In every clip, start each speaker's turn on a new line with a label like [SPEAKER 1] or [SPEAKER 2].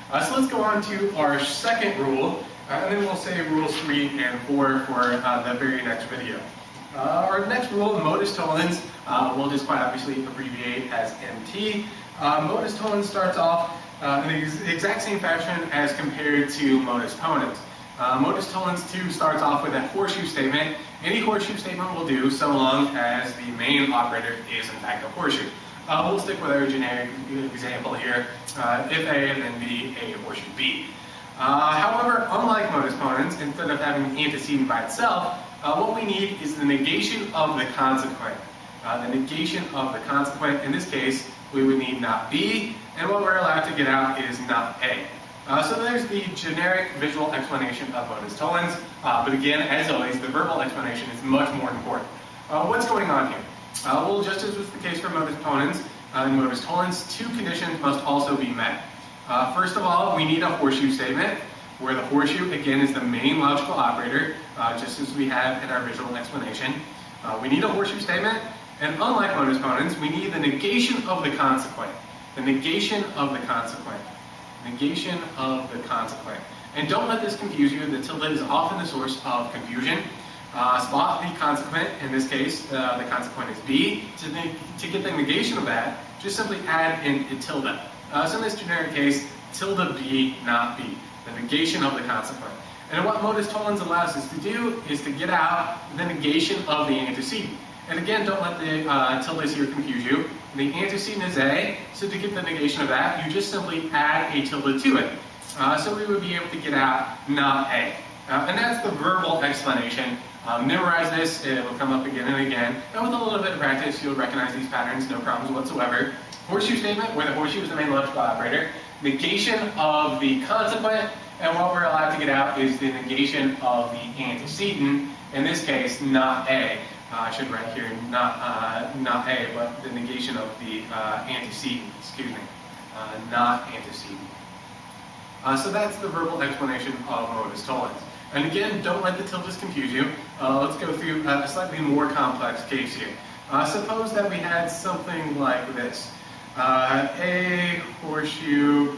[SPEAKER 1] So let's go on to our second rule, and then we'll say rules 3 and 4 for the very next video. Our next rule, modus tollens, we'll just quite obviously abbreviate as MT. Modus tollens starts off in the exact same fashion as compared to modus ponens. Modus tollens 2 starts off with a horseshoe statement. Any horseshoe statement will do so long as the main operator is in fact a horseshoe. We'll stick with our generic example here. If A, then B, A, horseshoe B. However, unlike modus ponens, instead of having an antecedent by itself, what we need is the negation of the consequent. The negation of the consequent, in this case, we would need not B, and what we're allowed to get out is not A. So there's the generic visual explanation of modus tollens, but again, as always, the verbal explanation is much more important. What's going on here? Well, just as was the case for modus ponens, in modus tollens, 2 conditions must also be met. First of all, we need a horseshoe statement, where the horseshoe, again, is the main logical operator, just as we have in our visual explanation. We need a horseshoe statement, and unlike modus ponens, we need the negation of the consequent. The negation of the consequent. Negation of the consequent. And don't let this confuse you. The tilde is often the source of confusion. Spot the consequent. In this case, the consequent is B. To get the negation of that, just simply add in a tilde. So in this generic case, tilde B, not B. The negation of the consequent. And what modus tollens allows us to do is to get out the negation of the antecedent. And again, don't let the tildes here confuse you. The antecedent is A, so to get the negation of that, you just simply add a tilde to it. So we would be able to get out not A. And that's the verbal explanation. Memorize this, it will come up again and again. And with a little bit of practice, you'll recognize these patterns, no problems whatsoever. Horseshoe statement, where the horseshoe is the main logical operator. Negation of the consequent, and what we're allowed to get out is the negation of the antecedent. In this case, not A. I should write here not A, but the negation of the antecedent, excuse me, not antecedent. So that's the verbal explanation of modus tollens. And again, don't let the tildes confuse you. Let's go through a slightly more complex case here. Suppose that we had something like this. A, horseshoe,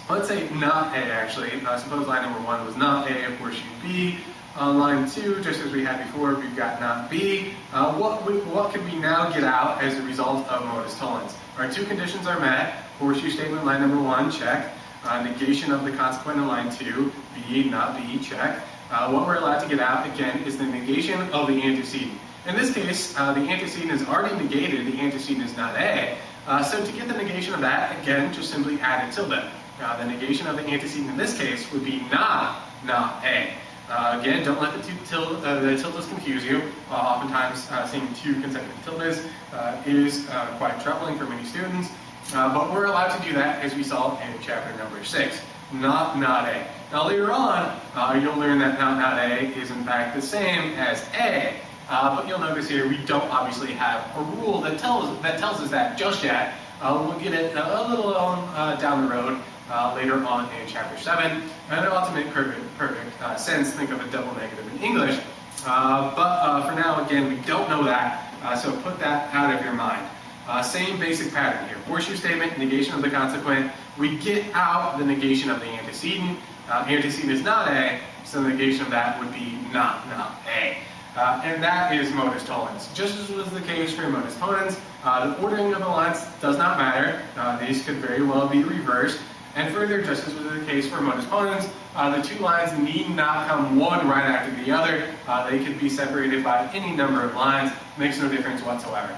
[SPEAKER 1] let's say not A actually. Suppose line number 1 was not A, horseshoe B. Line 2, just as we had before, we've got not B. What can we now get out as a result of modus tollens? Our 2 conditions are met. Horseshoe statement, line number 1, check. Negation of the consequent in line 2, B, not B, check. What we're allowed to get out, again, is the negation of the antecedent. In this case, the antecedent is already negated, the antecedent is not A. So to get the negation of that, again, just simply add a tilde. The negation of the antecedent in this case would be not A. Again, don't let the tildes confuse you. Oftentimes, seeing 2 consecutive tildes is quite troubling for many students. But we're allowed to do that, as we saw in chapter number 6. Not A. Now later on, you'll learn that not A is in fact the same as A. But you'll notice here we don't obviously have a rule that tells us that just yet. We'll get it a little down the road later on in chapter 7. And it ought to make perfect sense. Think of a double negative in English. But for now, again, we don't know that. So put that out of your mind. Same basic pattern here. Horseshoe statement, negation of the consequent. We get out the negation of the antecedent. Antecedent is not A, so the negation of that would be not A. And that is modus tollens. Just as was the case for modus ponens, the ordering of the lines does not matter. These could very well be reversed. And further, just as was the case for modus ponens, the 2 lines need not come one right after the other. They could be separated by any number of lines. Makes no difference whatsoever.